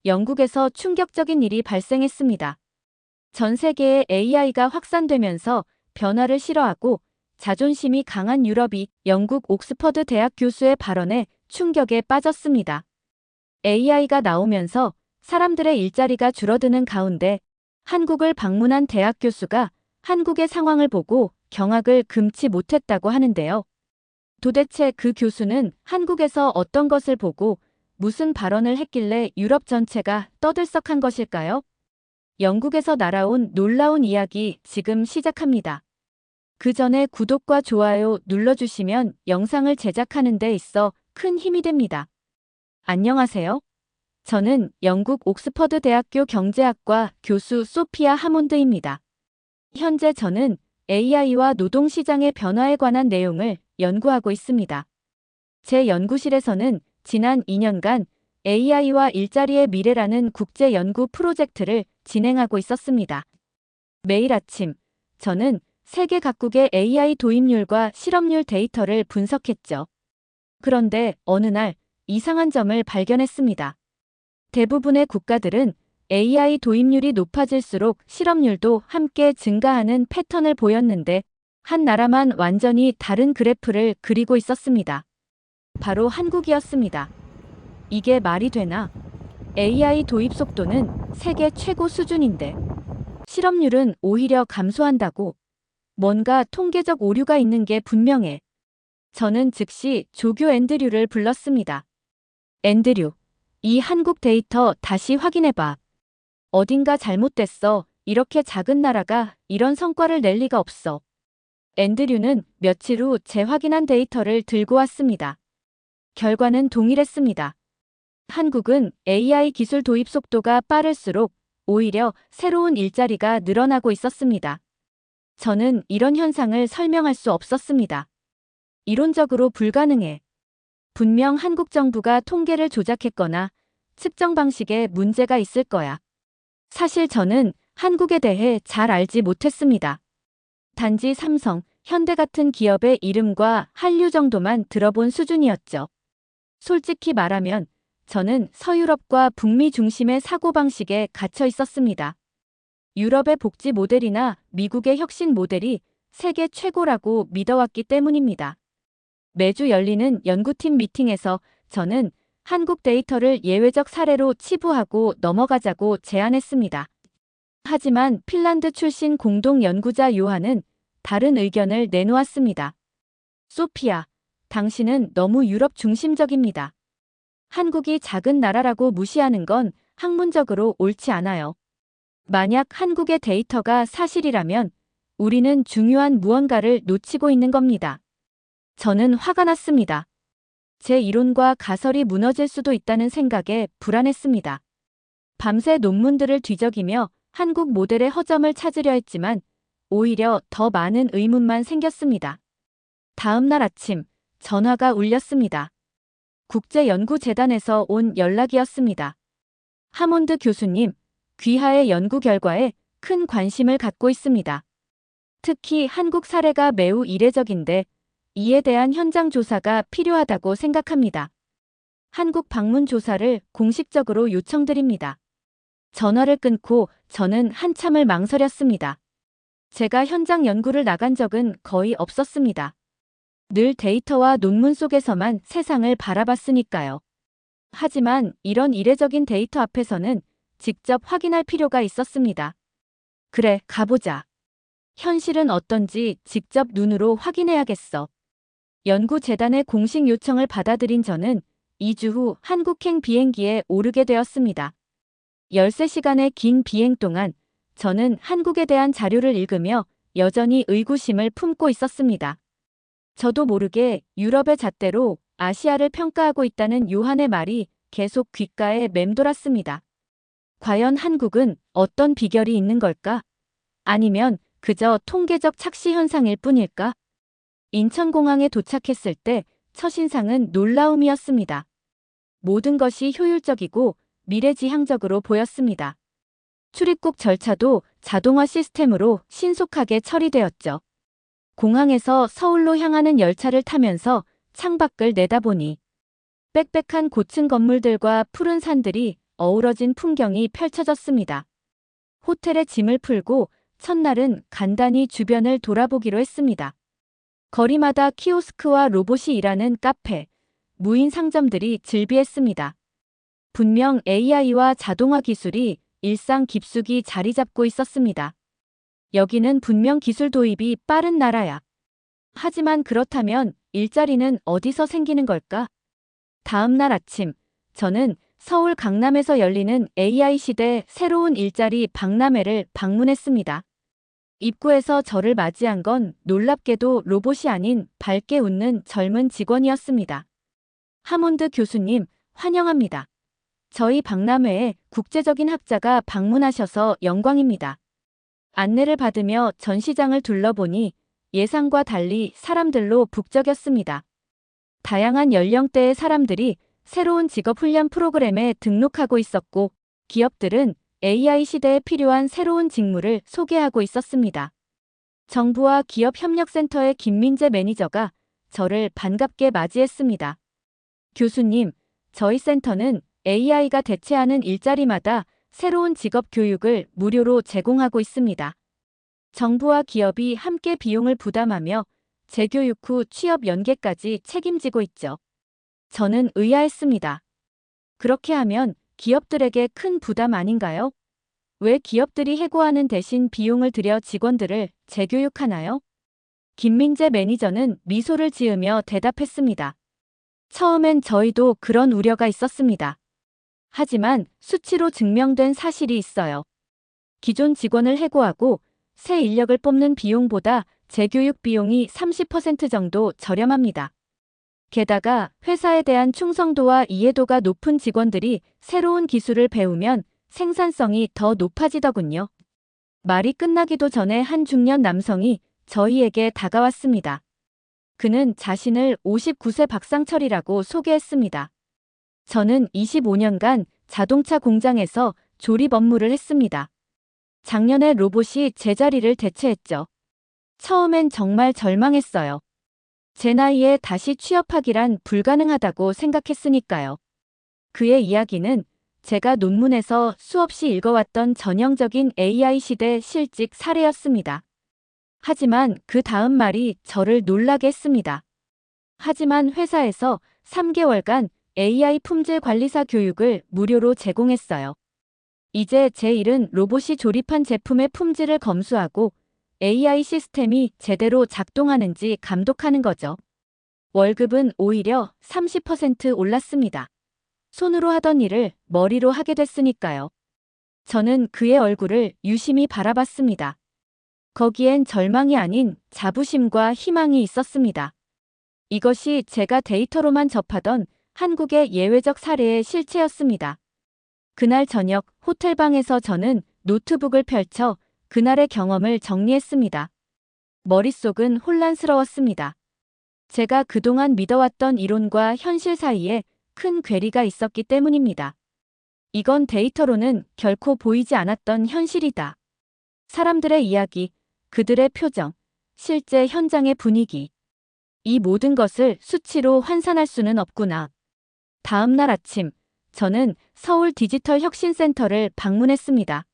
영국에서 충격적인 일이 발생했습니다. 전 세계에 AI가 확산되면서 변화를 싫어하고 자존심이 강한 유럽이 영국 옥스퍼드 대학 교수의 발언에 충격에 빠졌습니다. AI가 나오면서 사람들의 일자리가 줄어드는 가운데 한국을 방문한 대학 교수가 한국의 상황을 보고 경악을 금치 못했다고 하는데요. 도대체 그 교수는 한국에서 어떤 것을 보고 무슨 발언을 했길래 유럽 전체가 떠들썩한 것일까요? 영국에서 날아온 놀라운 이야기 지금 시작합니다. 그 전에 구독과 좋아요 눌러주시면 영상을 제작하는 데 있어 큰 힘이 됩니다. 안녕하세요. 저는 영국 옥스퍼드 대학교 경제학과 교수 소피아 하몬드입니다. 현재 저는 AI와 노동시장의 변화에 관한 내용을 연구하고 있습니다. 제 연구실에서는 지난 2년간 AI와 일자리의 미래라는 국제 연구 프로젝트를 진행하고 있었습니다. 매일 아침 저는 세계 각국의 AI 도입률과 실업률 데이터를 분석했죠. 그런데 어느 날 이상한 점을 발견했습니다. 대부분의 국가들은 AI 도입률이 높아질수록 실업률도 함께 증가하는 패턴을 보였는데 한 나라만 완전히 다른 그래프를 그리고 있었습니다. 바로 한국이었습니다. 이게 말이 되나? AI 도입 속도는 세계 최고 수준인데 실업률은 오히려 감소한다고? 뭔가 통계적 오류가 있는 게 분명해. 저는 즉시 조교 앤드류를 불렀습니다. 앤드류, 이 한국 데이터 다시 확인해봐. 어딘가 잘못됐어. 이렇게 작은 나라가 이런 성과를 낼 리가 없어. 앤드류는 며칠 후 재확인한 데이터를 들고 왔습니다. 결과는 동일했습니다. 한국은 AI 기술 도입 속도가 빠를수록 오히려 새로운 일자리가 늘어나고 있었습니다. 저는 이런 현상을 설명할 수 없었습니다. 이론적으로 불가능해. 분명 한국 정부가 통계를 조작했거나 측정 방식에 문제가 있을 거야. 사실 저는 한국에 대해 잘 알지 못했습니다. 단지 삼성, 현대 같은 기업의 이름과 한류 정도만 들어본 수준이었죠. 솔직히 말하면 저는 서유럽과 북미 중심의 사고방식에 갇혀 있었습니다. 유럽의 복지 모델이나 미국의 혁신 모델이 세계 최고라고 믿어왔기 때문입니다. 매주 열리는 연구팀 미팅에서 저는 한국 데이터를 예외적 사례로 치부하고 넘어가자고 제안했습니다. 하지만 핀란드 출신 공동 연구자 요한은 다른 의견을 내놓았습니다. 소피아, 당신은 너무 유럽 중심적입니다. 한국이 작은 나라라고 무시하는 건 학문적으로 옳지 않아요. 만약 한국의 데이터가 사실이라면 우리는 중요한 무언가를 놓치고 있는 겁니다. 저는 화가 났습니다. 제 이론과 가설이 무너질 수도 있다는 생각에 불안했습니다. 밤새 논문들을 뒤적이며 한국 모델의 허점을 찾으려 했지만 오히려 더 많은 의문만 생겼습니다. 다음 날 아침 전화가 울렸습니다. 국제연구재단에서 온 연락이었습니다. 하몬드 교수님, 귀하의 연구 결과에 큰 관심을 갖고 있습니다. 특히 한국 사례가 매우 이례적인데 이에 대한 현장 조사가 필요하다고 생각합니다. 한국 방문 조사를 공식적으로 요청드립니다. 전화를 끊고 저는 한참을 망설였습니다. 제가 현장 연구를 나간 적은 거의 없었습니다. 늘 데이터와 논문 속에서만 세상을 바라봤으니까요. 하지만 이런 이례적인 데이터 앞에서는 직접 확인할 필요가 있었습니다. 그래, 가보자. 현실은 어떤지 직접 눈으로 확인해야겠어. 연구재단의 공식 요청을 받아들인 저는 2주 후 한국행 비행기에 오르게 되었습니다. 13시간의 긴 비행 동안 저는 한국에 대한 자료를 읽으며 여전히 의구심을 품고 있었습니다. 저도 모르게 유럽의 잣대로 아시아를 평가하고 있다는 요한의 말이 계속 귓가에 맴돌았습니다. 과연 한국은 어떤 비결이 있는 걸까? 아니면 그저 통계적 착시 현상일 뿐일까? 인천공항에 도착했을 때 첫인상은 놀라움이었습니다. 모든 것이 효율적이고 미래지향적으로 보였습니다. 출입국 절차도 자동화 시스템으로 신속하게 처리되었죠. 공항에서 서울로 향하는 열차를 타면서 창밖을 내다보니 빽빽한 고층 건물들과 푸른 산들이 어우러진 풍경이 펼쳐졌습니다. 호텔에 짐을 풀고 첫날은 간단히 주변을 돌아보기로 했습니다. 거리마다 키오스크와 로봇이 일하는 카페, 무인 상점들이 즐비했습니다. 분명 AI와 자동화 기술이 일상 깊숙이 자리 잡고 있었습니다. 여기는 분명 기술 도입이 빠른 나라야. 하지만 그렇다면 일자리는 어디서 생기는 걸까? 다음 날 아침, 저는 서울 강남에서 열리는 AI 시대 새로운 일자리 박람회를 방문했습니다. 입구에서 저를 맞이한 건 놀랍게도 로봇이 아닌 밝게 웃는 젊은 직원이었습니다. 하몬드 교수님, 환영합니다. 저희 박람회에 국제적인 학자가 방문하셔서 영광입니다. 안내를 받으며 전시장을 둘러보니 예상과 달리 사람들로 북적였습니다. 다양한 연령대의 사람들이 새로운 직업 훈련 프로그램에 등록하고 있었고, 기업들은 AI 시대에 필요한 새로운 직무를 소개하고 있었습니다. 정부와 기업협력센터의 김민재 매니저가 저를 반갑게 맞이했습니다. 교수님, 저희 센터는 AI가 대체하는 일자리마다 새로운 직업 교육을 무료로 제공하고 있습니다. 정부와 기업이 함께 비용을 부담하며 재교육 후 취업 연계까지 책임지고 있죠. 저는 의아했습니다. 그렇게 하면 기업들에게 큰 부담 아닌가요? 왜 기업들이 해고하는 대신 비용을 들여 직원들을 재교육하나요? 김민재 매니저는 미소를 지으며 대답했습니다. 처음엔 저희도 그런 우려가 있었습니다. 하지만 수치로 증명된 사실이 있어요. 기존 직원을 해고하고 새 인력을 뽑는 비용보다 재교육 비용이 30% 정도 저렴합니다. 게다가 회사에 대한 충성도와 이해도가 높은 직원들이 새로운 기술을 배우면 생산성이 더 높아지더군요. 말이 끝나기도 전에 한 중년 남성이 저희에게 다가왔습니다. 그는 자신을 59세 박상철이라고 소개했습니다. 저는 25년간 자동차 공장에서 조립 업무를 했습니다. 작년에 로봇이 제 자리를 대체했죠. 처음엔 정말 절망했어요. 제 나이에 다시 취업하기란 불가능하다고 생각했으니까요. 그의 이야기는 제가 논문에서 수없이 읽어왔던 전형적인 AI 시대 실직 사례였습니다. 하지만 그 다음 말이 저를 놀라게 했습니다. 하지만 회사에서 3개월간 AI 품질 관리사 교육을 무료로 제공했어요. 이제 제 일은 로봇이 조립한 제품의 품질을 검수하고 AI 시스템이 제대로 작동하는지 감독하는 거죠. 월급은 오히려 30% 올랐습니다. 손으로 하던 일을 머리로 하게 됐으니까요. 저는 그의 얼굴을 유심히 바라봤습니다. 거기엔 절망이 아닌 자부심과 희망이 있었습니다. 이것이 제가 데이터로만 접하던 한국의 예외적 사례의 실체였습니다. 그날 저녁 호텔방에서 저는 노트북을 펼쳐 그날의 경험을 정리했습니다. 머릿속은 혼란스러웠습니다. 제가 그동안 믿어왔던 이론과 현실 사이에 큰 괴리가 있었기 때문입니다. 이건 데이터로는 결코 보이지 않았던 현실이다. 사람들의 이야기, 그들의 표정, 실제 현장의 분위기. 이 모든 것을 수치로 환산할 수는 없구나. 다음 날 아침, 저는 서울 디지털 혁신센터를 방문했습니다.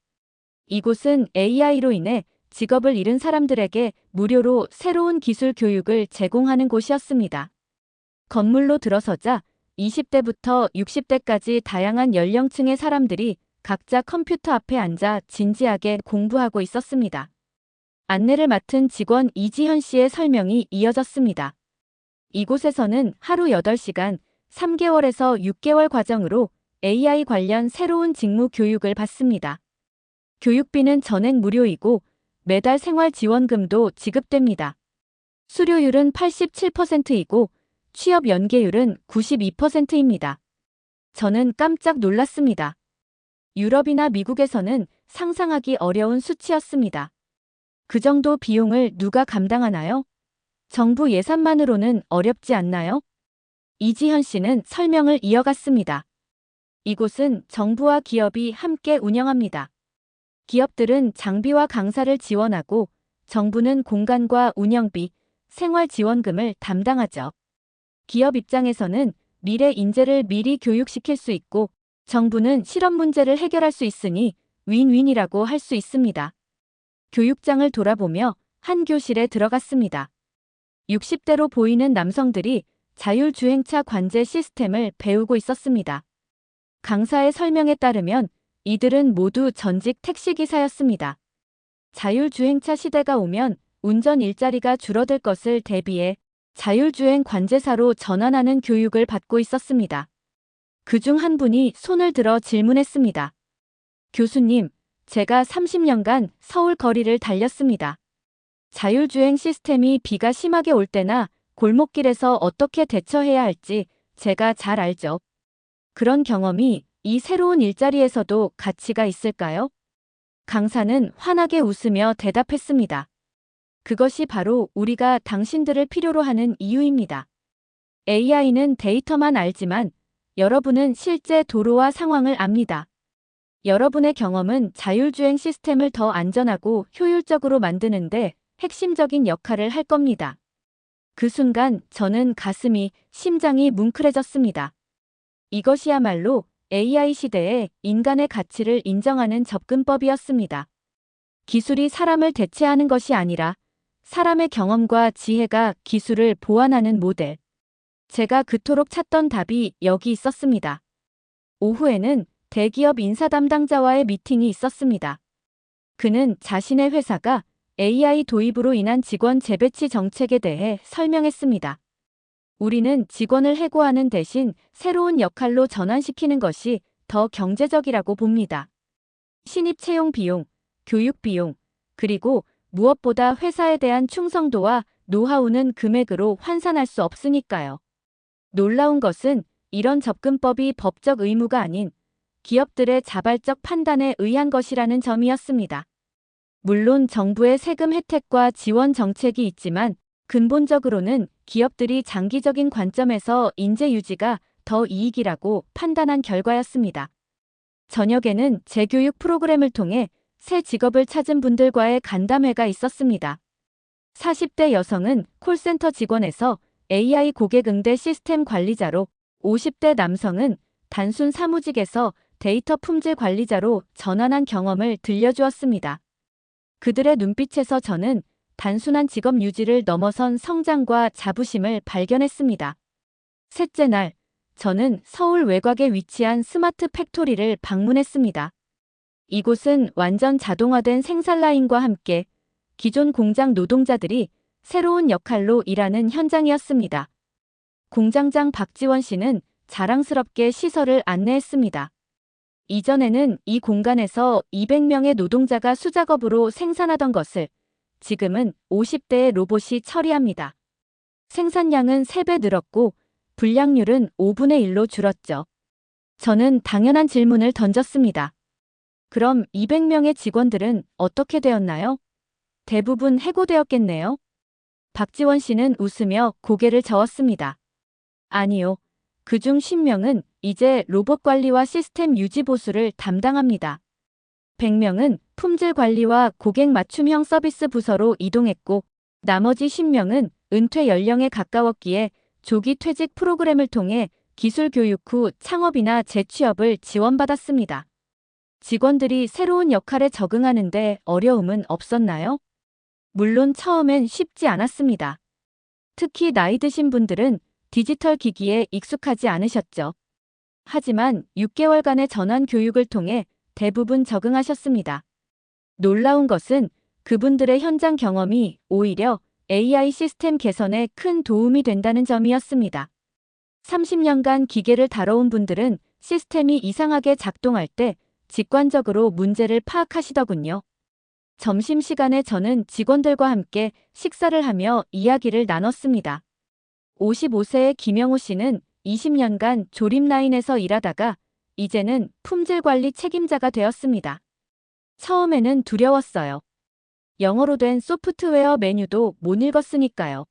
이곳은 AI로 인해 직업을 잃은 사람들에게 무료로 새로운 기술 교육을 제공하는 곳이었습니다. 건물로 들어서자 20대부터 60대까지 다양한 연령층의 사람들이 각자 컴퓨터 앞에 앉아 진지하게 공부하고 있었습니다. 안내를 맡은 직원 이지현 씨의 설명이 이어졌습니다. 이곳에서는 하루 8시간, 3개월에서 6개월 과정으로 AI 관련 새로운 직무 교육을 받습니다. 교육비는 전액 무료이고 매달 생활지원금도 지급됩니다. 수료율은 87%이고 취업 연계율은 92%입니다. 저는 깜짝 놀랐습니다. 유럽이나 미국에서는 상상하기 어려운 수치였습니다. 그 정도 비용을 누가 감당하나요? 정부 예산만으로는 어렵지 않나요? 이지현 씨는 설명을 이어갔습니다. 이곳은 정부와 기업이 함께 운영합니다. 기업들은 장비와 강사를 지원하고 정부는 공간과 운영비, 생활지원금을 담당하죠. 기업 입장에서는 미래 인재를 미리 교육시킬 수 있고 정부는 실험 문제를 해결할 수 있으니 윈윈이라고 할 수 있습니다. 교육장을 돌아보며 한 교실에 들어갔습니다. 60대로 보이는 남성들이 자율주행차 관제 시스템을 배우고 있었습니다. 강사의 설명에 따르면 이들은 모두 전직 택시기사였습니다. 자율주행차 시대가 오면 운전 일자리가 줄어들 것을 대비해 자율주행 관제사로 전환하는 교육을 받고 있었습니다. 그중 한 분이 손을 들어 질문했습니다. 교수님, 제가 30년간 서울 거리를 달렸습니다. 자율주행 시스템이 비가 심하게 올 때나 골목길에서 어떻게 대처해야 할지 제가 잘 알죠. 그런 경험이 이 새로운 일자리에서도 가치가 있을까요? 강사는 환하게 웃으며 대답했습니다. 그것이 바로 우리가 당신들을 필요로 하는 이유입니다. AI는 데이터만 알지만 여러분은 실제 도로와 상황을 압니다. 여러분의 경험은 자율주행 시스템을 더 안전하고 효율적으로 만드는데 핵심적인 역할을 할 겁니다. 그 순간 저는 가슴이, 심장이 뭉클해졌습니다. 이것이야말로 AI 시대에 인간의 가치를 인정하는 접근법이었습니다. 기술이 사람을 대체하는 것이 아니라 사람의 경험과 지혜가 기술을 보완하는 모델. 제가 그토록 찾던 답이 여기 있었습니다. 오후에는 대기업 인사 담당자와의 미팅이 있었습니다. 그는 자신의 회사가 AI 도입으로 인한 직원 재배치 정책에 대해 설명했습니다. 우리는 직원을 해고하는 대신 새로운 역할로 전환시키는 것이 더 경제적이라고 봅니다. 신입 채용 비용, 교육 비용, 그리고 무엇보다 회사에 대한 충성도와 노하우는 금액으로 환산할 수 없으니까요. 놀라운 것은 이런 접근법이 법적 의무가 아닌 기업들의 자발적 판단에 의한 것이라는 점이었습니다. 물론 정부의 세금 혜택과 지원 정책이 있지만 근본적으로는 기업들이 장기적인 관점에서 인재 유지가 더 이익이라고 판단한 결과였습니다. 저녁에는 재교육 프로그램을 통해 새 직업을 찾은 분들과의 간담회가 있었습니다. 40대 여성은 콜센터 직원에서 AI 고객 응대 시스템 관리자로, 50대 남성은 단순 사무직에서 데이터 품질 관리자로 전환한 경험을 들려주었습니다. 그들의 눈빛에서 저는 단순한 직업 유지를 넘어선 성장과 자부심을 발견했습니다. 셋째 날, 저는 서울 외곽에 위치한 스마트 팩토리를 방문했습니다. 이곳은 완전 자동화된 생산 라인과 함께 기존 공장 노동자들이 새로운 역할로 일하는 현장이었습니다. 공장장 박지원 씨는 자랑스럽게 시설을 안내했습니다. 이전에는 이 공간에서 200명의 노동자가 수작업으로 생산하던 것을 지금은 50대의 로봇이 처리합니다. 생산량은 3배 늘었고 불량률은 5분의 1로 줄었죠. 저는 당연한 질문을 던졌습니다. 그럼 200명의 직원들은 어떻게 되었나요? 대부분 해고되었겠네요. 박지원 씨는 웃으며 고개를 저었습니다. 아니요. 그중 10명은 이제 로봇 관리와 시스템 유지 보수를 담당합니다. 100명은 품질 관리와 고객 맞춤형 서비스 부서로 이동했고 나머지 10명은 은퇴 연령에 가까웠기에 조기 퇴직 프로그램을 통해 기술 교육 후 창업이나 재취업을 지원받았습니다. 직원들이 새로운 역할에 적응하는데 어려움은 없었나요? 물론 처음엔 쉽지 않았습니다. 특히 나이 드신 분들은 디지털 기기에 익숙하지 않으셨죠. 하지만 6개월간의 전환 교육을 통해 대부분 적응하셨습니다. 놀라운 것은 그분들의 현장 경험이 오히려 AI 시스템 개선에 큰 도움이 된다는 점이었습니다. 30년간 기계를 다뤄온 분들은 시스템이 이상하게 작동할 때 직관적으로 문제를 파악하시더군요. 점심시간에 저는 직원들과 함께 식사를 하며 이야기를 나눴습니다. 55세의 김영호 씨는 20년간 조립 라인에서 일하다가 이제는 품질 관리 책임자가 되었습니다. 처음에는 두려웠어요. 영어로 된 소프트웨어 메뉴도 못 읽었으니까요.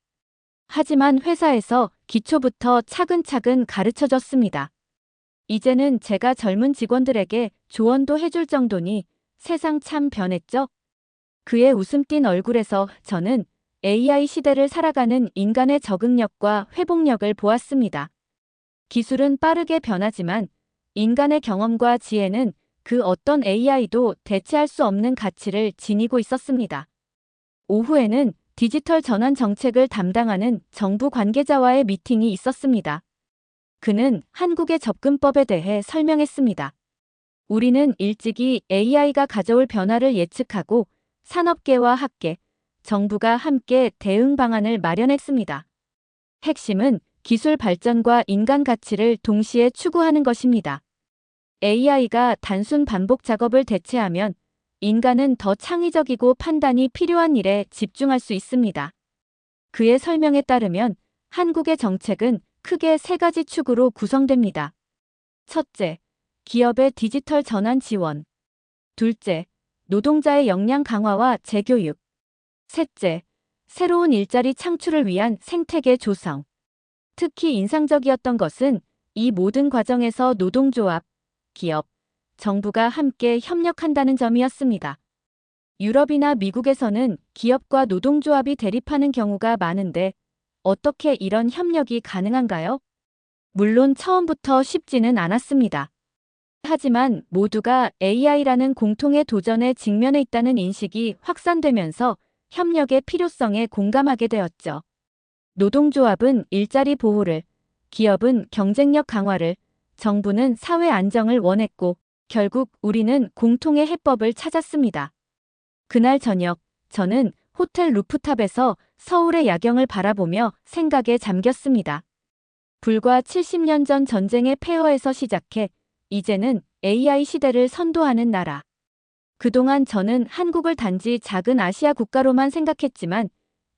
하지만 회사에서 기초부터 차근차근 가르쳐줬습니다. 이제는 제가 젊은 직원들에게 조언도 해줄 정도니 세상 참 변했죠? 그의 웃음 띤 얼굴에서 저는 AI 시대를 살아가는 인간의 적응력과 회복력을 보았습니다. 기술은 빠르게 변하지만 인간의 경험과 지혜는 그 어떤 AI도 대체할 수 없는 가치를 지니고 있었습니다. 오후에는 디지털 전환 정책을 담당하는 정부 관계자와의 미팅이 있었습니다. 그는 한국의 접근법에 대해 설명했습니다. 우리는 일찍이 AI가 가져올 변화를 예측하고 산업계와 학계, 정부가 함께 대응 방안을 마련했습니다. 핵심은 기술 발전과 인간 가치를 동시에 추구하는 것입니다. AI가 단순 반복 작업을 대체하면 인간은 더 창의적이고 판단이 필요한 일에 집중할 수 있습니다. 그의 설명에 따르면 한국의 정책은 크게 세 가지 축으로 구성됩니다. 첫째, 기업의 디지털 전환 지원. 둘째, 노동자의 역량 강화와 재교육. 셋째, 새로운 일자리 창출을 위한 생태계 조성. 특히 인상적이었던 것은 이 모든 과정에서 노동조합, 기업, 정부가 함께 협력한다는 점이었습니다. 유럽이나 미국에서는 기업과 노동조합이 대립하는 경우가 많은데 어떻게 이런 협력이 가능한가요? 물론 처음부터 쉽지는 않았습니다. 하지만 모두가 AI라는 공통의 도전에 직면해 있다는 인식이 확산되면서 협력의 필요성에 공감하게 되었죠. 노동조합은 일자리 보호를, 기업은 경쟁력 강화를, 정부는 사회 안정을 원했고 결국 우리는 공통의 해법을 찾았습니다. 그날 저녁 저는 호텔 루프탑에서 서울의 야경을 바라보며 생각에 잠겼습니다. 불과 70년 전 전쟁의 폐허에서 시작해 이제는 AI 시대를 선도하는 나라. 그동안 저는 한국을 단지 작은 아시아 국가로만 생각했지만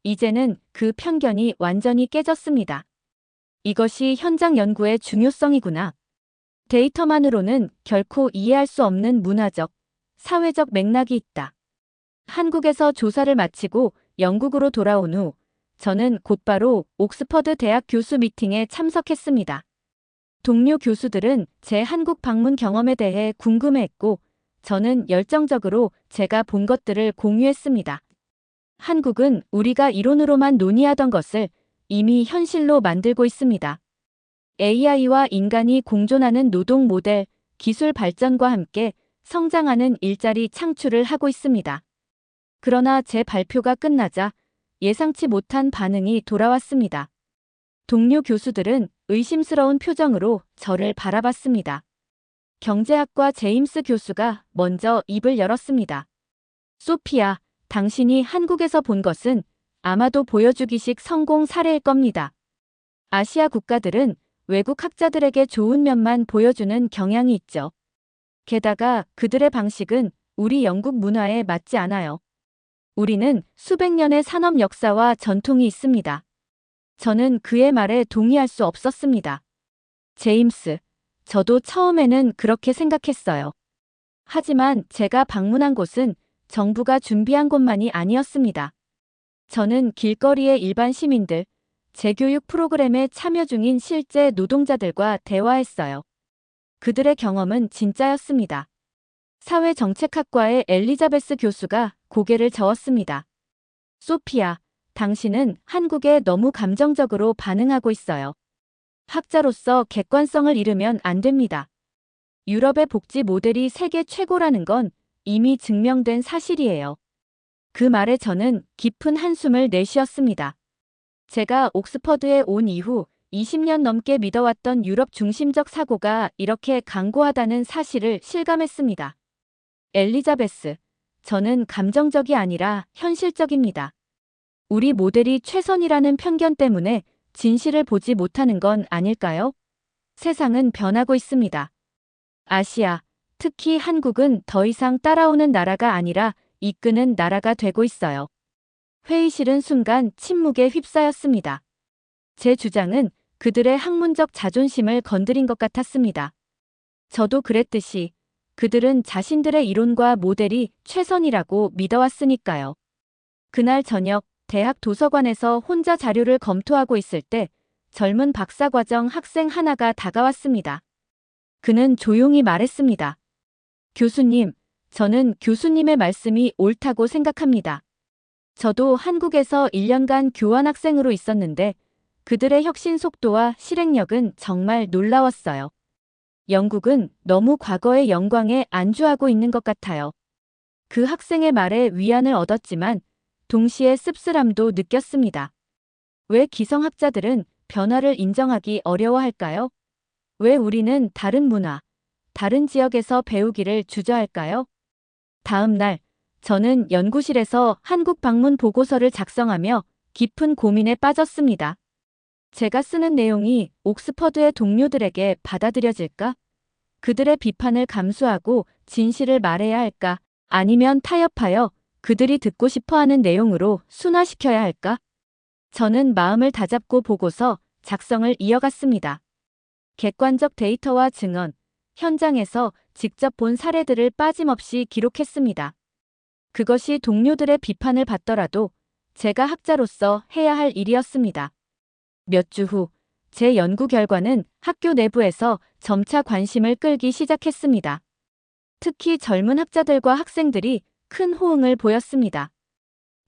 이제는 그 편견이 완전히 깨졌습니다. 이것이 현장 연구의 중요성이구나. 데이터만으로는 결코 이해할 수 없는 문화적, 사회적 맥락이 있다. 한국에서 조사를 마치고 영국으로 돌아온 후 저는 곧바로 옥스퍼드 대학 교수 미팅에 참석했습니다. 동료 교수들은 제 한국 방문 경험에 대해 궁금해했고 저는 열정적으로 제가 본 것들을 공유했습니다. 한국은 우리가 이론으로만 논의하던 것을 이미 현실로 만들고 있습니다. AI와 인간이 공존하는 노동 모델, 기술 발전과 함께 성장하는 일자리 창출을 하고 있습니다. 그러나 제 발표가 끝나자 예상치 못한 반응이 돌아왔습니다. 동료 교수들은 의심스러운 표정으로 저를 바라봤습니다. 경제학과 제임스 교수가 먼저 입을 열었습니다. 소피아, 당신이 한국에서 본 것은 아마도 보여주기식 성공 사례일 겁니다. 아시아 국가들은 외국 학자들에게 좋은 면만 보여주는 경향이 있죠. 게다가 그들의 방식은 우리 영국 문화에 맞지 않아요. 우리는 수백 년의 산업 역사와 전통이 있습니다. 저는 그의 말에 동의할 수 없었습니다. 제임스, 저도 처음에는 그렇게 생각했어요. 하지만 제가 방문한 곳은 정부가 준비한 곳만이 아니었습니다. 저는 길거리의 일반 시민들, 재교육 프로그램에 참여 중인 실제 노동자들과 대화했어요. 그들의 경험은 진짜였습니다. 사회정책학과의 엘리자베스 교수가 고개를 저었습니다. 소피아, 당신은 한국에 너무 감정적으로 반응하고 있어요. 학자로서 객관성을 잃으면 안 됩니다. 유럽의 복지 모델이 세계 최고라는 건 이미 증명된 사실이에요. 그 말에 저는 깊은 한숨을 내쉬었습니다. 제가 옥스퍼드에 온 이후 20년 넘게 믿어왔던 유럽 중심적 사고가 이렇게 강고하다는 사실을 실감했습니다. 엘리자베스, 저는 감정적이 아니라 현실적입니다. 우리 모델이 최선이라는 편견 때문에 진실을 보지 못하는 건 아닐까요? 세상은 변하고 있습니다. 아시아, 특히 한국은 더 이상 따라오는 나라가 아니라 이끄는 나라가 되고 있어요. 회의실은 순간 침묵에 휩싸였습니다. 제 주장은 그들의 학문적 자존심을 건드린 것 같았습니다. 저도 그랬듯이 그들은 자신들의 이론과 모델이 최선이라고 믿어왔으니까요. 그날 저녁 대학 도서관에서 혼자 자료를 검토하고 있을 때 젊은 박사과정 학생 하나가 다가왔습니다. 그는 조용히 말했습니다. 교수님, 저는 교수님의 말씀이 옳다고 생각합니다. 저도 한국에서 1년간 교환학생으로 있었는데 그들의 혁신 속도와 실행력은 정말 놀라웠어요. 영국은 너무 과거의 영광에 안주하고 있는 것 같아요. 그 학생의 말에 위안을 얻었지만 동시에 씁쓸함도 느꼈습니다. 왜 기성학자들은 변화를 인정하기 어려워할까요? 왜 우리는 다른 문화, 다른 지역에서 배우기를 주저할까요? 다음 날, 저는 연구실에서 한국 방문 보고서를 작성하며 깊은 고민에 빠졌습니다. 제가 쓰는 내용이 옥스퍼드의 동료들에게 받아들여질까? 그들의 비판을 감수하고 진실을 말해야 할까? 아니면 타협하여 그들이 듣고 싶어 하는 내용으로 순화시켜야 할까? 저는 마음을 다잡고 보고서 작성을 이어갔습니다. 객관적 데이터와 증언, 현장에서 직접 본 사례들을 빠짐없이 기록했습니다. 그것이 동료들의 비판을 받더라도 제가 학자로서 해야 할 일이었습니다. 몇 주 후, 제 연구 결과는 학교 내부에서 점차 관심을 끌기 시작했습니다. 특히 젊은 학자들과 학생들이 큰 호응을 보였습니다.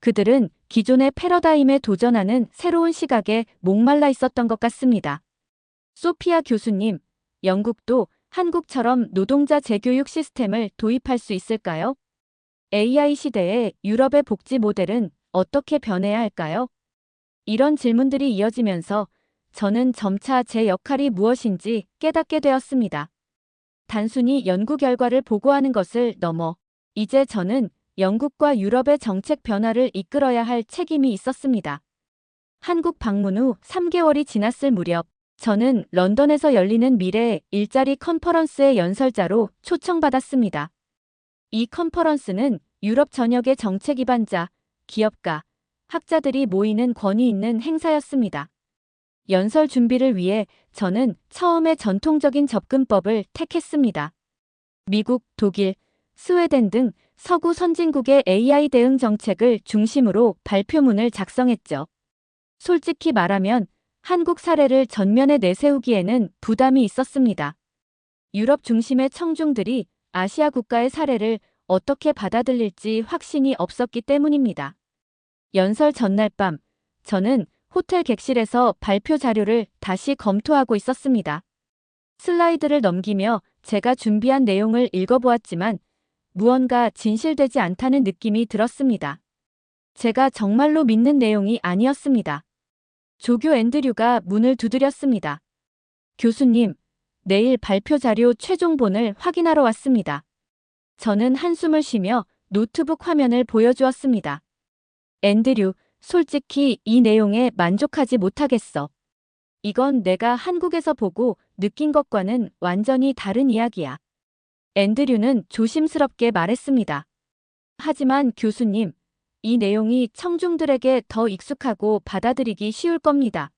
그들은 기존의 패러다임에 도전하는 새로운 시각에 목말라 있었던 것 같습니다. 소피아 교수님, 영국도 한국처럼 노동자 재교육 시스템을 도입할 수 있을까요? AI 시대의 유럽의 복지 모델은 어떻게 변해야 할까요? 이런 질문들이 이어지면서 저는 점차 제 역할이 무엇인지 깨닫게 되었습니다. 단순히 연구 결과를 보고하는 것을 넘어 이제 저는 영국과 유럽의 정책 변화를 이끌어야 할 책임이 있었습니다. 한국 방문 후 3개월이 지났을 무렵 저는 런던에서 열리는 미래 일자리 컨퍼런스의 연설자로 초청받았습니다. 이 컨퍼런스는 유럽 전역의 정책 기반자, 기업가, 학자들이 모이는 권위 있는 행사였습니다. 연설 준비를 위해 저는 처음에 전통적인 접근법을 택했습니다. 미국, 독일, 스웨덴 등 서구 선진국의 AI 대응 정책을 중심으로 발표문을 작성했죠. 솔직히 말하면 한국 사례를 전면에 내세우기에는 부담이 있었습니다. 유럽 중심의 청중들이 아시아 국가의 사례를 어떻게 받아들일지 확신이 없었기 때문입니다. 연설 전날 밤, 저는 호텔 객실에서 발표 자료를 다시 검토하고 있었습니다. 슬라이드를 넘기며 제가 준비한 내용을 읽어보았지만 무언가 진실되지 않다는 느낌이 들었습니다. 제가 정말로 믿는 내용이 아니었습니다. 조교 앤드류가 문을 두드렸습니다. 교수님, 내일 발표 자료 최종본을 확인하러 왔습니다. 저는 한숨을 쉬며 노트북 화면을 보여주었습니다. 앤드류, 솔직히 이 내용에 만족하지 못하겠어. 이건 내가 한국에서 보고 느낀 것과는 완전히 다른 이야기야. 앤드류는 조심스럽게 말했습니다. 하지만 교수님, 이 내용이 청중들에게 더 익숙하고 받아들이기 쉬울 겁니다.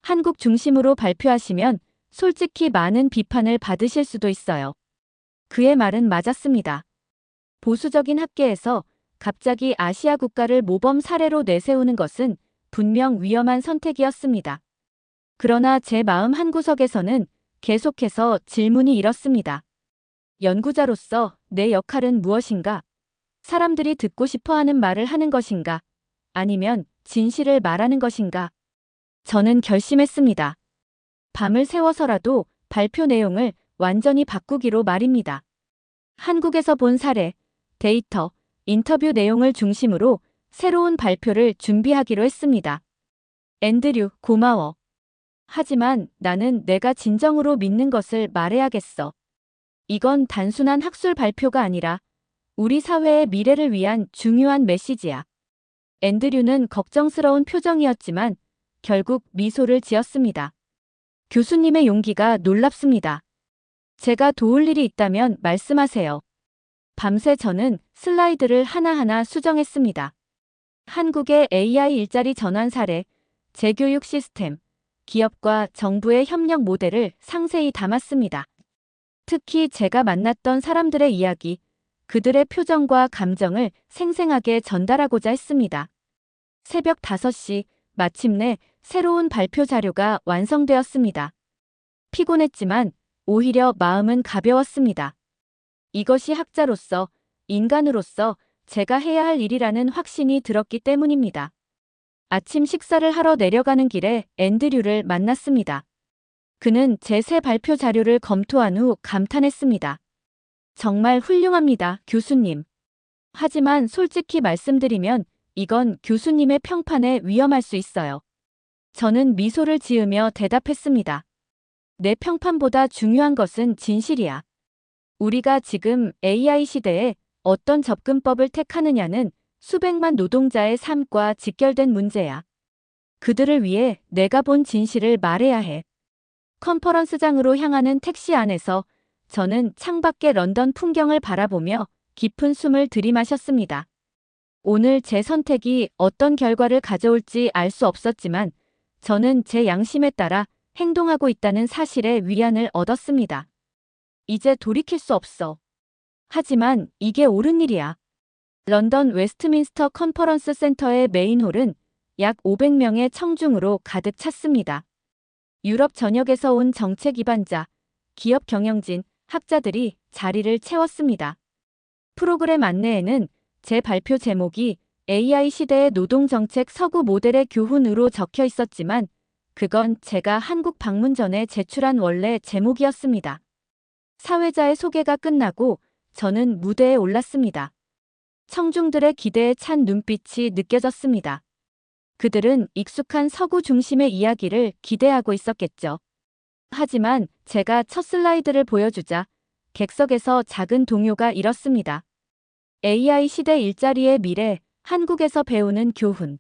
한국 중심으로 발표하시면 솔직히 많은 비판을 받으실 수도 있어요. 그의 말은 맞았습니다. 보수적인 학계에서 갑자기 아시아 국가를 모범 사례로 내세우는 것은 분명 위험한 선택이었습니다. 그러나 제 마음 한구석에서는 계속해서 질문이 일었습니다. 연구자로서 내 역할은 무엇인가? 사람들이 듣고 싶어 하는 말을 하는 것인가? 아니면 진실을 말하는 것인가? 저는 결심했습니다. 밤을 새워서라도 발표 내용을 완전히 바꾸기로 말입니다. 한국에서 본 사례, 데이터, 인터뷰 내용을 중심으로 새로운 발표를 준비하기로 했습니다. 앤드류, 고마워. 하지만 나는 내가 진정으로 믿는 것을 말해야겠어. 이건 단순한 학술 발표가 아니라 우리 사회의 미래를 위한 중요한 메시지야. 앤드류는 걱정스러운 표정이었지만 결국 미소를 지었습니다. 교수님의 용기가 놀랍습니다. 제가 도울 일이 있다면 말씀하세요. 밤새 저는 슬라이드를 하나하나 수정했습니다. 한국의 AI 일자리 전환 사례, 재교육 시스템, 기업과 정부의 협력 모델을 상세히 담았습니다. 특히 제가 만났던 사람들의 이야기, 그들의 표정과 감정을 생생하게 전달하고자 했습니다. 새벽 5시, 마침내 새로운 발표 자료가 완성되었습니다. 피곤했지만 오히려 마음은 가벼웠습니다. 이것이 학자로서, 인간으로서 제가 해야 할 일이라는 확신이 들었기 때문입니다. 아침 식사를 하러 내려가는 길에 앤드류를 만났습니다. 그는 제 새 발표 자료를 검토한 후 감탄했습니다. 정말 훌륭합니다, 교수님. 하지만 솔직히 말씀드리면 이건 교수님의 평판에 위험할 수 있어요. 저는 미소를 지으며 대답했습니다. 내 평판보다 중요한 것은 진실이야. 우리가 지금 AI 시대에 어떤 접근법을 택하느냐는 수백만 노동자의 삶과 직결된 문제야. 그들을 위해 내가 본 진실을 말해야 해. 컨퍼런스장으로 향하는 택시 안에서 저는 창밖의 런던 풍경을 바라보며 깊은 숨을 들이마셨습니다. 오늘 제 선택이 어떤 결과를 가져올지 알 수 없었지만 저는 제 양심에 따라 행동하고 있다는 사실에 위안을 얻었습니다. 이제 돌이킬 수 없어. 하지만 이게 옳은 일이야. 런던 웨스트민스터 컨퍼런스 센터의 메인홀은 약 500명의 청중으로 가득 찼습니다. 유럽 전역에서 온 정책 기반자, 기업 경영진, 학자들이 자리를 채웠습니다. 프로그램 안내에는 제 발표 제목이 AI 시대의 노동정책 서구 모델의 교훈으로 적혀 있었지만 그건 제가 한국 방문 전에 제출한 원래 제목이었습니다. 사회자의 소개가 끝나고 저는 무대에 올랐습니다. 청중들의 기대에 찬 눈빛이 느껴졌습니다. 그들은 익숙한 서구 중심의 이야기를 기대하고 있었겠죠. 하지만 제가 첫 슬라이드를 보여주자 객석에서 작은 동요가 일었습니다. AI 시대 일자리의 미래, 한국에서 배우는 교훈.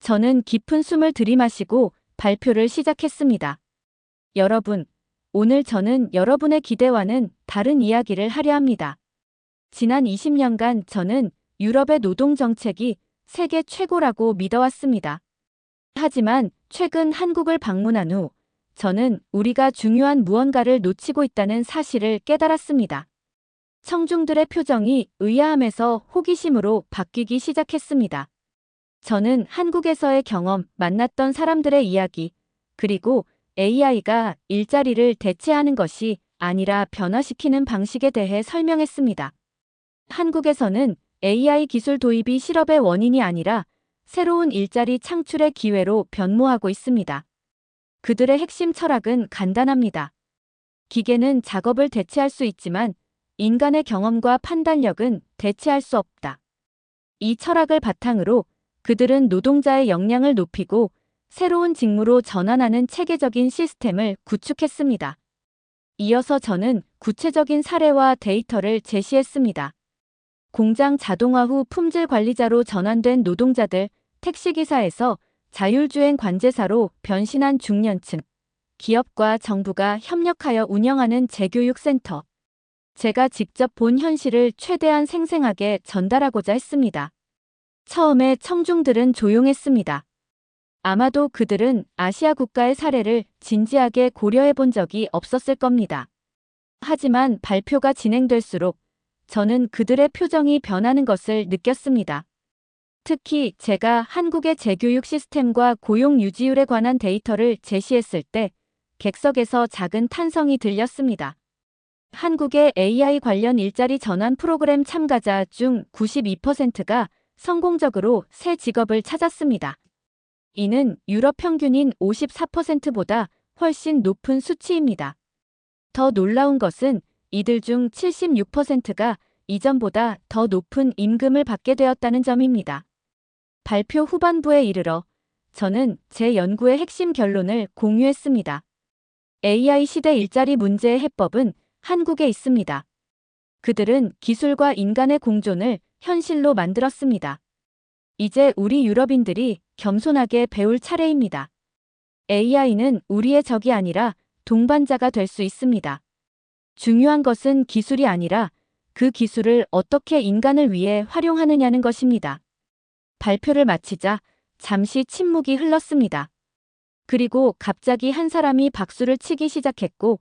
저는 깊은 숨을 들이마시고 발표를 시작했습니다. 여러분, 오늘 저는 여러분의 기대와는 다른 이야기를 하려 합니다. 지난 20년간 저는 유럽의 노동 정책이 세계 최고라고 믿어왔습니다. 하지만 최근 한국을 방문한 후 저는 우리가 중요한 무언가를 놓치고 있다는 사실을 깨달았습니다. 청중들의 표정이 의아함에서 호기심으로 바뀌기 시작했습니다. 저는 한국에서의 경험, 만났던 사람들의 이야기, 그리고 AI가 일자리를 대체하는 것이 아니라 변화시키는 방식에 대해 설명했습니다. 한국에서는 AI 기술 도입이 실업의 원인이 아니라 새로운 일자리 창출의 기회로 변모하고 있습니다. 그들의 핵심 철학은 간단합니다. 기계는 작업을 대체할 수 있지만 인간의 경험과 판단력은 대체할 수 없다. 이 철학을 바탕으로 그들은 노동자의 역량을 높이고 새로운 직무로 전환하는 체계적인 시스템을 구축했습니다. 이어서 저는 구체적인 사례와 데이터를 제시했습니다. 공장 자동화 후 품질 관리자로 전환된 노동자들, 택시기사에서 자율주행 관제사로 변신한 중년층, 기업과 정부가 협력하여 운영하는 재교육 센터. 제가 직접 본 현실을 최대한 생생하게 전달하고자 했습니다. 처음에 청중들은 조용했습니다. 아마도 그들은 아시아 국가의 사례를 진지하게 고려해 본 적이 없었을 겁니다. 하지만 발표가 진행될수록 저는 그들의 표정이 변하는 것을 느꼈습니다. 특히 제가 한국의 재교육 시스템과 고용 유지율에 관한 데이터를 제시했을 때 객석에서 작은 탄성이 들렸습니다. 한국의 AI 관련 일자리 전환 프로그램 참가자 중 92%가 성공적으로 새 직업을 찾았습니다. 이는 유럽 평균인 54%보다 훨씬 높은 수치입니다. 더 놀라운 것은 이들 중 76%가 이전보다 더 높은 임금을 받게 되었다는 점입니다. 발표 후반부에 이르러 저는 제 연구의 핵심 결론을 공유했습니다. AI 시대 일자리 문제의 해법은 한국에 있습니다. 그들은 기술과 인간의 공존을 현실로 만들었습니다. 이제 우리 유럽인들이 겸손하게 배울 차례입니다. AI는 우리의 적이 아니라 동반자가 될 수 있습니다. 중요한 것은 기술이 아니라 그 기술을 어떻게 인간을 위해 활용하느냐는 것입니다. 발표를 마치자 잠시 침묵이 흘렀습니다. 그리고 갑자기 한 사람이 박수를 치기 시작했고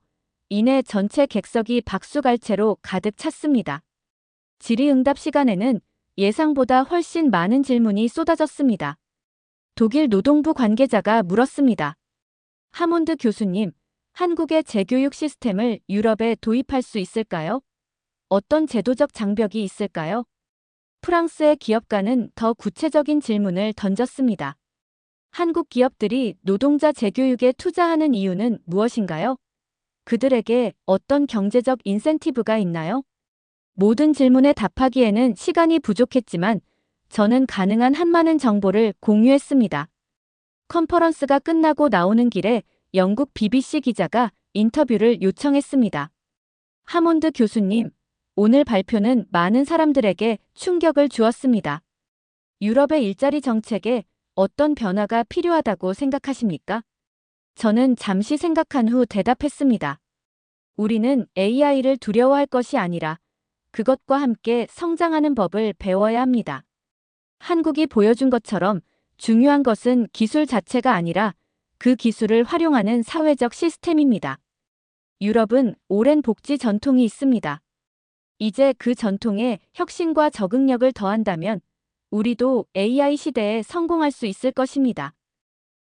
이내 전체 객석이 박수갈채로 가득 찼습니다. 질의응답 시간에는 예상보다 훨씬 많은 질문이 쏟아졌습니다. 독일 노동부 관계자가 물었습니다. 하몬드 교수님, 한국의 재교육 시스템을 유럽에 도입할 수 있을까요? 어떤 제도적 장벽이 있을까요? 프랑스의 기업가는 더 구체적인 질문을 던졌습니다. 한국 기업들이 노동자 재교육에 투자하는 이유는 무엇인가요? 그들에게 어떤 경제적 인센티브가 있나요? 모든 질문에 답하기에는 시간이 부족했지만 저는 가능한 한 많은 정보를 공유했습니다. 컨퍼런스가 끝나고 나오는 길에 영국 BBC 기자가 인터뷰를 요청했습니다. 하몬드 교수님, 오늘 발표는 많은 사람들에게 충격을 주었습니다. 유럽의 일자리 정책에 어떤 변화가 필요하다고 생각하십니까? 저는 잠시 생각한 후 대답했습니다. 우리는 AI를 두려워할 것이 아니라 그것과 함께 성장하는 법을 배워야 합니다. 한국이 보여준 것처럼 중요한 것은 기술 자체가 아니라 그 기술을 활용하는 사회적 시스템입니다. 유럽은 오랜 복지 전통이 있습니다. 이제 그 전통에 혁신과 적응력을 더한다면 우리도 AI 시대에 성공할 수 있을 것입니다.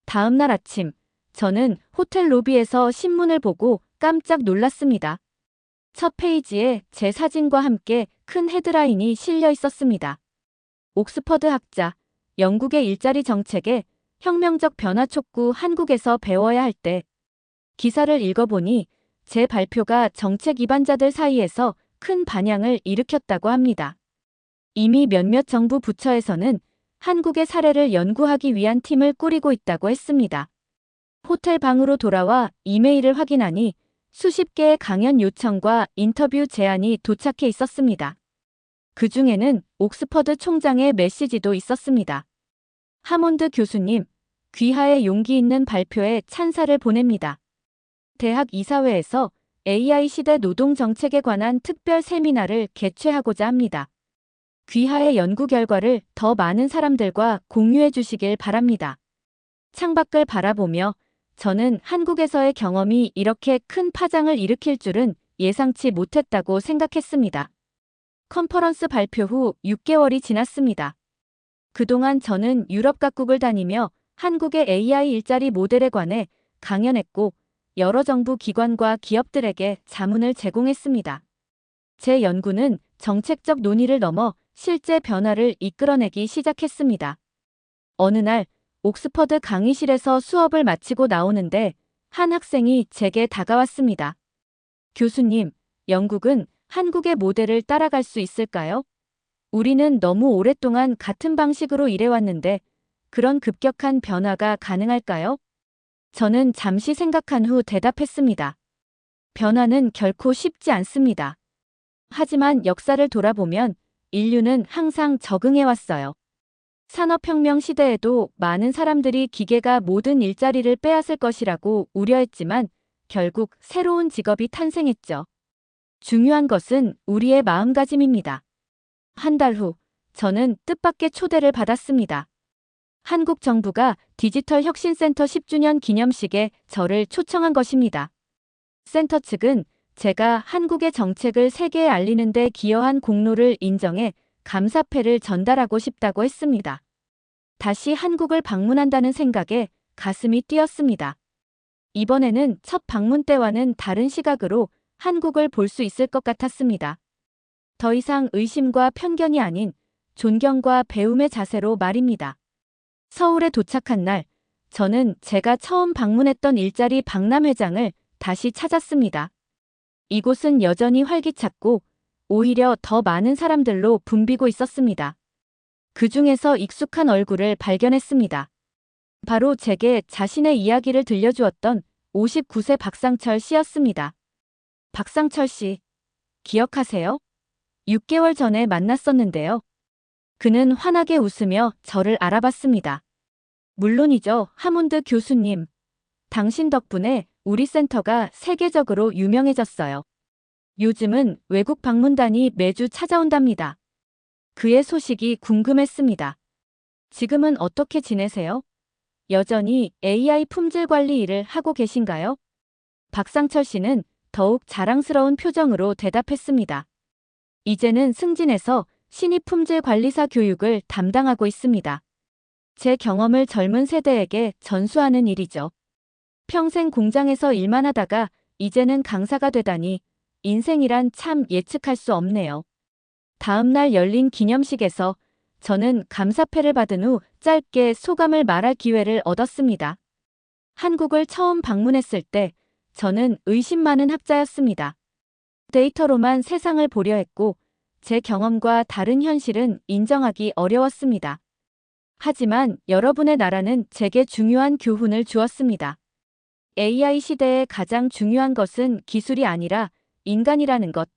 다음 날 아침, 저는 호텔 로비에서 신문을 보고 깜짝 놀랐습니다. 첫 페이지에 제 사진과 함께 큰 헤드라인이 실려 있었습니다. 옥스퍼드 학자, 영국의 일자리 정책에 혁명적 변화 촉구 한국에서 배워야 할 때. 기사를 읽어보니 제 발표가 정책 입안자들 사이에서 큰 반향을 일으켰다고 합니다. 이미 몇몇 정부 부처에서는 한국의 사례를 연구하기 위한 팀을 꾸리고 있다고 했습니다. 호텔 방으로 돌아와 이메일을 확인하니 수십 개의 강연 요청과 인터뷰 제안이 도착해 있었습니다. 그 중에는 옥스퍼드 총장의 메시지도 있었습니다. 하몬드 교수님, 귀하의 용기 있는 발표에 찬사를 보냅니다. 대학 이사회에서 AI 시대 노동 정책에 관한 특별 세미나를 개최하고자 합니다. 귀하의 연구 결과를 더 많은 사람들과 공유해 주시길 바랍니다. 창밖을 바라보며 저는 한국에서의 경험이 이렇게 큰 파장을 일으킬 줄은 예상치 못했다고 생각했습니다. 컨퍼런스 발표 후 6개월이 지났습니다. 그동안 저는 유럽 각국을 다니며 한국의 AI 일자리 모델에 관해 강연했고 여러 정부 기관과 기업들에게 자문을 제공했습니다. 제 연구는 정책적 논의를 넘어 실제 변화를 이끌어내기 시작했습니다. 어느 날 옥스퍼드 강의실에서 수업을 마치고 나오는데 한 학생이 제게 다가왔습니다. 교수님, 영국은 한국의 모델을 따라갈 수 있을까요? 우리는 너무 오랫동안 같은 방식으로 일해왔는데 그런 급격한 변화가 가능할까요? 저는 잠시 생각한 후 대답했습니다. 변화는 결코 쉽지 않습니다. 하지만 역사를 돌아보면 인류는 항상 적응해왔어요. 산업혁명 시대에도 많은 사람들이 기계가 모든 일자리를 빼앗을 것이라고 우려했지만 결국 새로운 직업이 탄생했죠. 중요한 것은 우리의 마음가짐입니다. 한 달 후, 저는 뜻밖의 초대를 받았습니다. 한국 정부가 디지털 혁신센터 10주년 기념식에 저를 초청한 것입니다. 센터 측은 제가 한국의 정책을 세계에 알리는 데 기여한 공로를 인정해 감사패를 전달하고 싶다고 했습니다. 다시 한국을 방문한다는 생각에 가슴이 뛰었습니다. 이번에는 첫 방문 때와는 다른 시각으로 한국을 볼 수 있을 것 같았습니다. 더 이상 의심과 편견이 아닌 존경과 배움의 자세로 말입니다. 서울에 도착한 날, 저는 제가 처음 방문했던 일자리 박람회장을 다시 찾았습니다. 이곳은 여전히 활기찼고 오히려 더 많은 사람들로 붐비고 있었습니다. 그 중에서 익숙한 얼굴을 발견했습니다. 바로 제게 자신의 이야기를 들려주었던 59세 박상철 씨였습니다. 박상철 씨, 기억하세요? 6개월 전에 만났었는데요. 그는 환하게 웃으며 저를 알아봤습니다. 물론이죠, 하몬드 교수님. 당신 덕분에 우리 센터가 세계적으로 유명해졌어요. 요즘은 외국 방문단이 매주 찾아온답니다. 그의 소식이 궁금했습니다. 지금은 어떻게 지내세요? 여전히 AI 품질 관리 일을 하고 계신가요? 박상철 씨는 더욱 자랑스러운 표정으로 대답했습니다. 이제는 승진해서 신입 품질 관리사 교육을 담당하고 있습니다. 제 경험을 젊은 세대에게 전수하는 일이죠. 평생 공장에서 일만 하다가 이제는 강사가 되다니 인생이란 참 예측할 수 없네요. 다음 날 열린 기념식에서 저는 감사패를 받은 후 짧게 소감을 말할 기회를 얻었습니다. 한국을 처음 방문했을 때 저는 의심 많은 학자였습니다. 데이터로만 세상을 보려 했고 제 경험과 다른 현실은 인정하기 어려웠습니다. 하지만 여러분의 나라는 제게 중요한 교훈을 주었습니다. AI 시대의 가장 중요한 것은 기술이 아니라 인간이라는 것,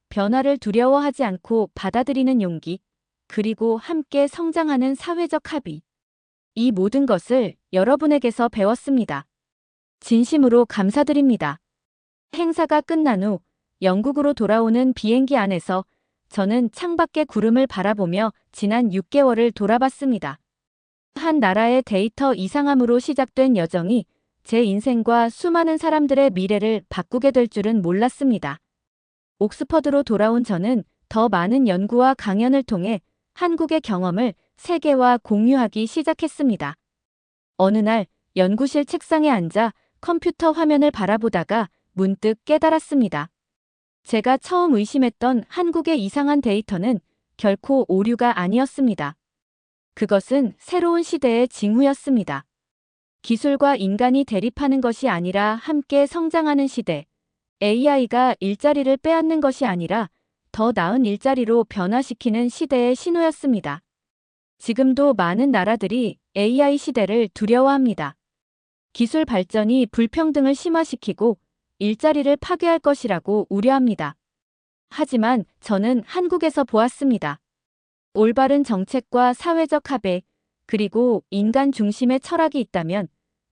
변화를 두려워하지 않고 받아들이는 용기, 그리고 함께 성장하는 사회적 합의. 이 모든 것을 여러분에게서 배웠습니다. 진심으로 감사드립니다. 행사가 끝난 후 영국으로 돌아오는 비행기 안에서 저는 창밖의 구름을 바라보며 지난 6개월을 돌아봤습니다. 한 나라의 데이터 이상함으로 시작된 여정이 제 인생과 수많은 사람들의 미래를 바꾸게 될 줄은 몰랐습니다. 옥스퍼드로 돌아온 저는 더 많은 연구와 강연을 통해 한국의 경험을 세계와 공유하기 시작했습니다. 어느 날 연구실 책상에 앉아 컴퓨터 화면을 바라보다가 문득 깨달았습니다. 제가 처음 의심했던 한국의 이상한 데이터는 결코 오류가 아니었습니다. 그것은 새로운 시대의 징후였습니다. 기술과 인간이 대립하는 것이 아니라 함께 성장하는 시대. AI가 일자리를 빼앗는 것이 아니라 더 나은 일자리로 변화시키는 시대의 신호였습니다. 지금도 많은 나라들이 AI 시대를 두려워합니다. 기술 발전이 불평등을 심화시키고 일자리를 파괴할 것이라고 우려합니다. 하지만 저는 한국에서 보았습니다. 올바른 정책과 사회적 합의, 그리고 인간 중심의 철학이 있다면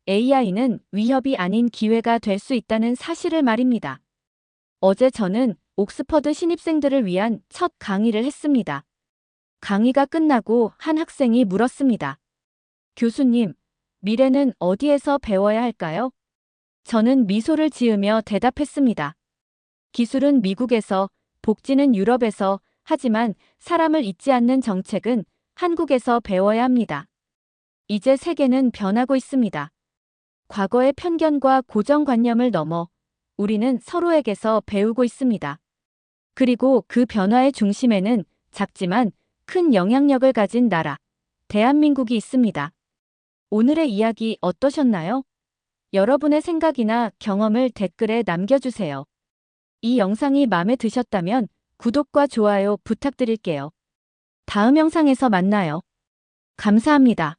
AI는 위협이 아닌 기회가 될 수 있다는 사실을 말입니다. 어제 저는 옥스퍼드 신입생들을 위한 첫 강의를 했습니다. 강의가 끝나고 한 학생이 물었습니다. 교수님, 미래는 어디에서 배워야 할까요? 저는 미소를 지으며 대답했습니다. 기술은 미국에서, 복지는 유럽에서, 하지만 사람을 잊지 않는 정책은 한국에서 배워야 합니다. 이제 세계는 변하고 있습니다. 과거의 편견과 고정관념을 넘어 우리는 서로에게서 배우고 있습니다. 그리고 그 변화의 중심에는 작지만 큰 영향력을 가진 나라, 대한민국이 있습니다. 오늘의 이야기 어떠셨나요? 여러분의 생각이나 경험을 댓글에 남겨주세요. 이 영상이 마음에 드셨다면 구독과 좋아요 부탁드릴게요. 다음 영상에서 만나요. 감사합니다.